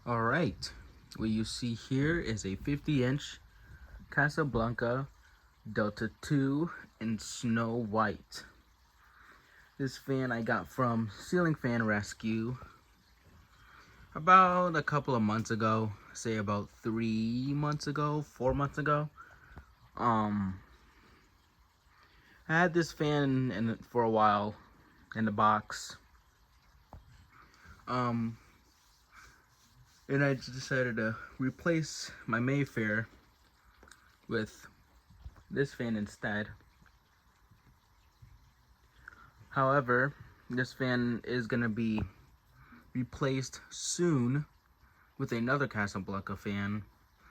Alright, what you see here is a 50-inch Casablanca Delta 2 in snow white. This fan I got from Ceiling Fan Rescue about a couple of months ago, say about 3 months ago, 4 months ago. I had this fan in for a while in the box. And I just decided to replace my Mayfair with this fan instead. However, this fan is going to be replaced soon with another Casablanca fan.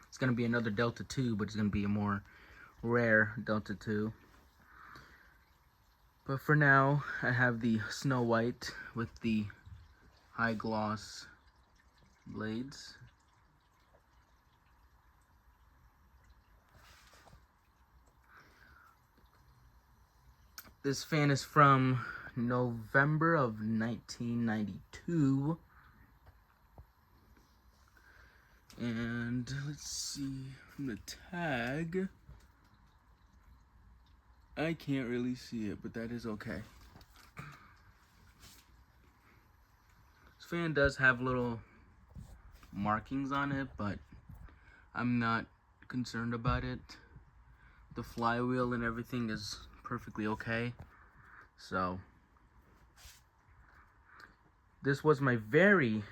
It's going to be another Delta 2, but it's going to be a more rare Delta 2. But for now, I have the Snow White with the high gloss blades. This fan is from November of 1992. And let's see, from the tag, I can't really see it, but that is okay. This fan does have little markings on it, but I'm not concerned about it. The flywheel and everything is perfectly okay. So this was my very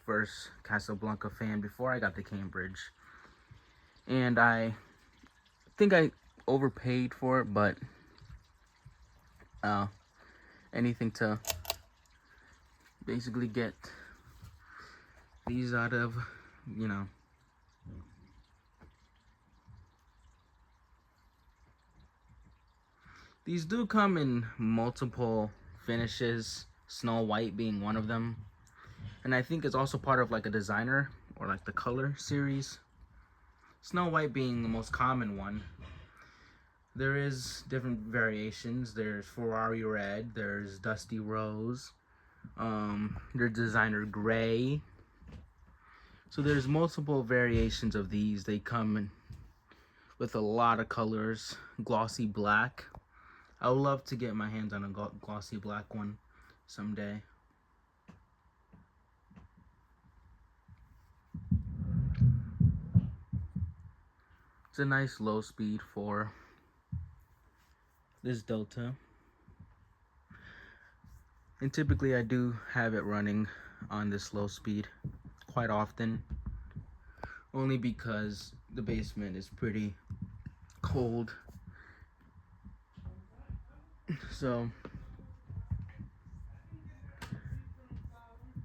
first Casablanca fan before I got the Cambridge, and I think I overpaid for it, but anything to basically get these out of, you know. These do come in multiple finishes, Snow White being one of them. And I think it's also part of like a designer or like the color series. Snow White being the most common one. There is different variations. There's Ferrari Red, there's Dusty Rose, there's Designer Gray. So there's multiple variations of these. They come in with a lot of colors. Glossy black. I would love to get my hands on a glossy black one someday. It's a nice low speed for this Delta. And typically I do have it running on this low speed quite often. Only because the basement is pretty cold. So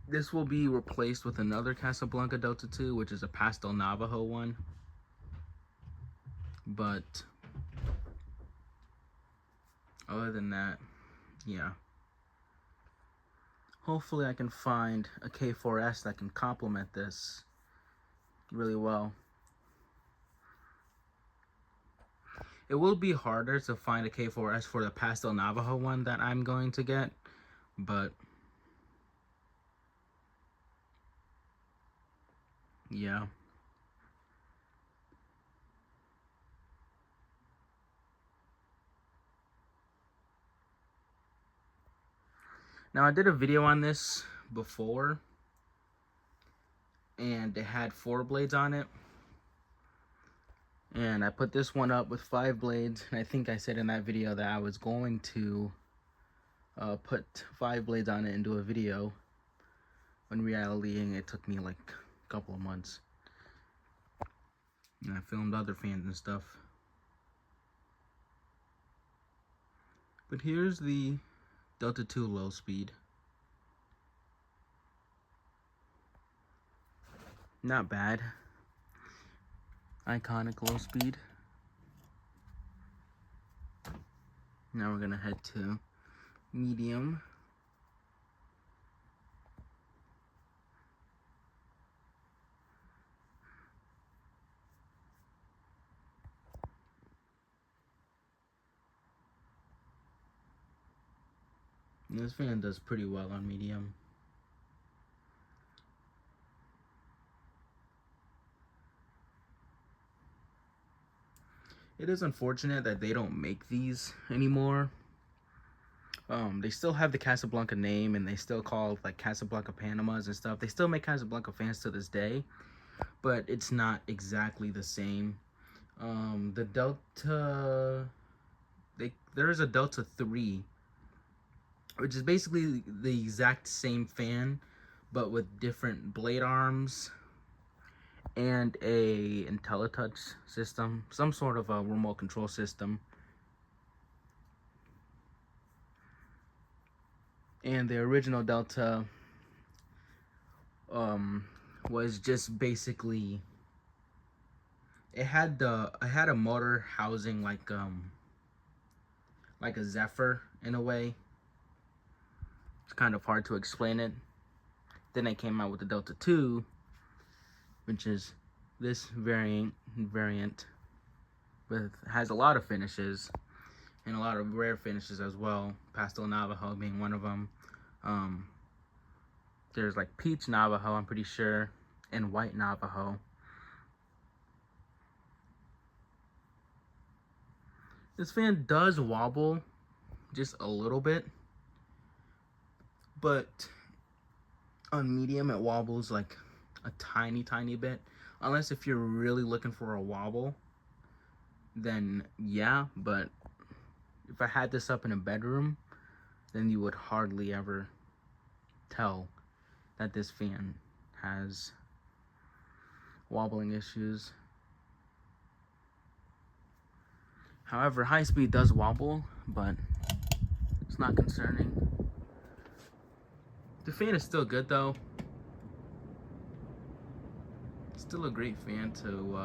this will be replaced with another Casablanca Delta 2, which is a pastel Navajo one. But other than that, yeah. Hopefully I can find a K4S that can complement this really well. It will be harder to find a K4S for the pastel Navajo one that I'm going to get, but yeah. Now I did a video on this before, and it had 4 blades on it. And I put this one up with 5 blades, and I think I said in that video that I was going to put 5 blades on it and do a video. In reality, it took me like a couple of months. And I filmed other fans and stuff. But here's the Delta 2 low speed. Not bad. Iconic low speed. Now we're gonna head to medium. This fan does pretty well on medium. It is unfortunate that they don't make these anymore. They still have the Casablanca name, and they still call like Casablanca Panamas and stuff. They still make Casablanca fans to this day, but it's not exactly the same. The Delta, there is a Delta 3, which is basically the exact same fan, but with different blade arms and a IntelliTouch system, some sort of a remote control system. And the original Delta was just basically, it had a motor housing like a Zephyr in a way. It's kind of hard to explain it. Then they came out with the Delta 2, which is this variant with has a lot of finishes and a lot of rare finishes as well. Pastel Navajo being one of them. There's like peach Navajo, I'm pretty sure, and white Navajo. This fan does wobble just a little bit, but on medium it wobbles like a tiny bit. Unless if you're really looking for a wobble, then yeah, but if I had this up in a bedroom, then you would hardly ever tell that this fan has wobbling issues. However, high speed does wobble, but it's not concerning. The fan is still good though. Still a great fan to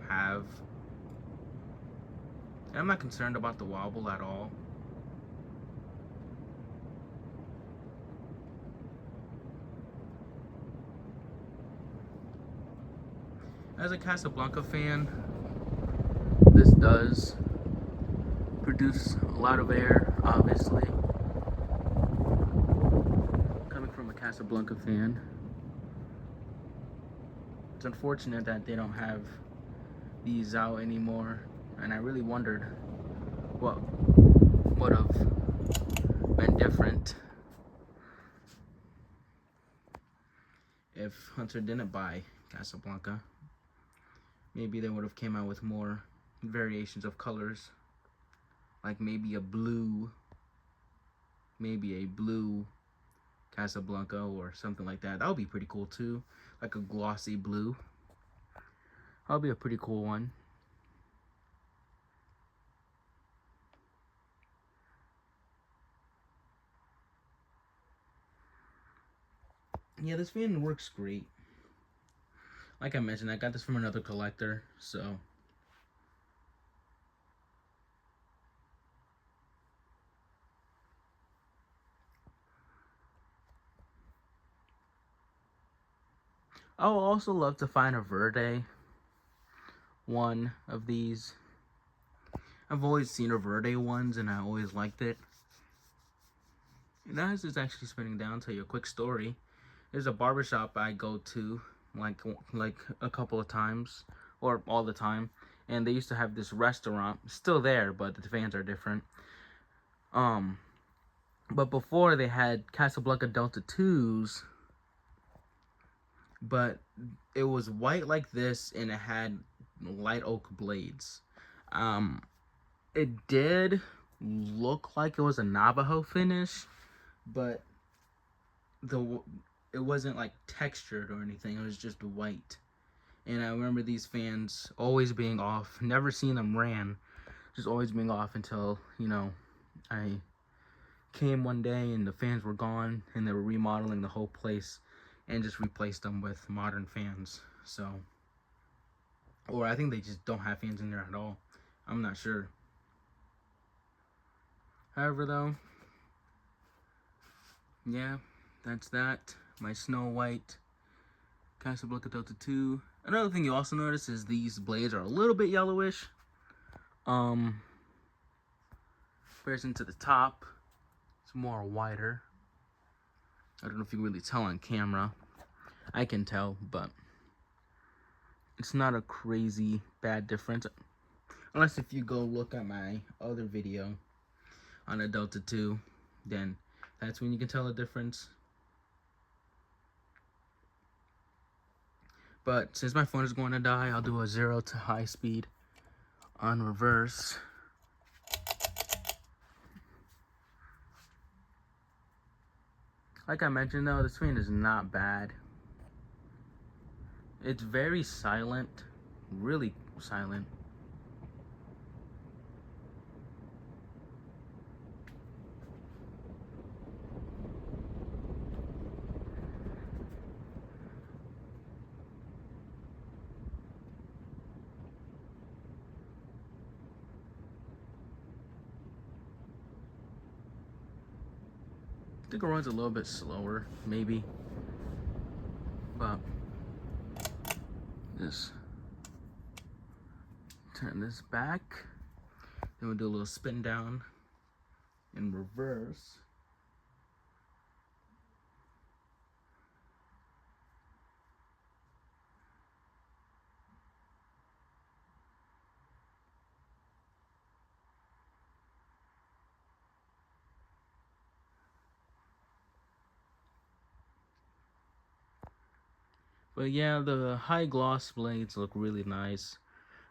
have. And I'm not concerned about the wobble at all. As a Casablanca fan, this does produce a lot of air, obviously. Coming from a Casablanca fan, it's unfortunate that they don't have these out anymore, and I really wondered what would have been different if Hunter didn't buy Casablanca. Maybe they would have came out with more variations of colors, like maybe a blue Casablanca or something like that. That would be pretty cool too, like a glossy blue. That'll be a pretty cool one. Yeah, this fan works great. Like I mentioned, I got this from another collector, so I would also love to find a Verde one of these. I've always seen a Verde ones and I always liked it. And as it's actually spinning down, I'll tell you a quick story. There's a barbershop I go to like a couple of times, or all the time, and they used to have this restaurant, still there, but the fans are different. But before they had Casablanca Delta 2s, but it was white like this and it had light oak blades. It did look like it was a Navajo finish, but it wasn't like textured or anything. It was just white. And I remember these fans always being off. Never seen them ran. Just always being off until, you know, I came one day and the fans were gone and they were remodeling the whole place and just replaced them with modern fans. So, or I think they just don't have fans in there at all. I'm not sure. However though, yeah, that's that. My Snow White Casablanca Delta 2. Another thing you also notice is these blades are a little bit yellowish. Comparison to the top, it's more wider. I don't know if you can really tell on camera. I can tell, but it's not a crazy bad difference. Unless if you go look at my other video on a Delta 2, then that's when you can tell the difference. But since my phone is going to die, I'll do a 0 to high speed on reverse. Like I mentioned though, the screen is not bad. It's very silent, really silent. I think it runs a little bit slower, maybe. But just turn this back. Then we'll do a little spin down in reverse. But yeah, the high gloss blades look really nice.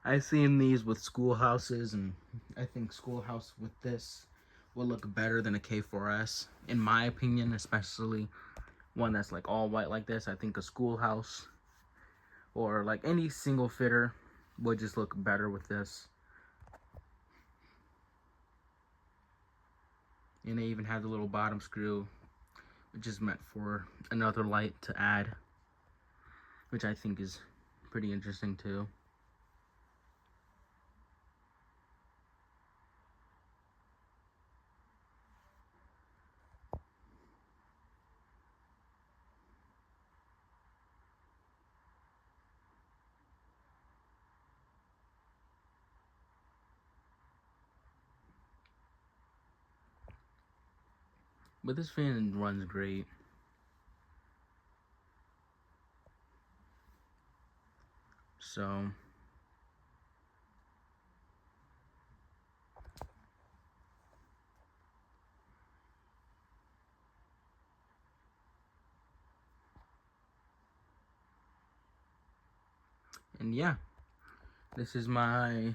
I've seen these with schoolhouses, and I think schoolhouse with this will look better than a K4S, in my opinion, especially one that's like all white like this. I think a schoolhouse or like any single fitter would just look better with this. And they even have the little bottom screw, which is meant for another light to add, which I think is pretty interesting too. But this fan runs great. So and yeah, this is my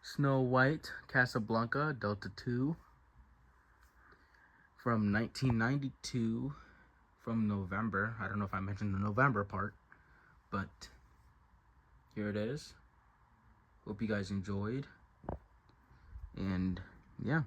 Snow White Casablanca Delta 2 from 1992, from November. I don't know if I mentioned the November part, but here it is. Hope you guys enjoyed. And yeah.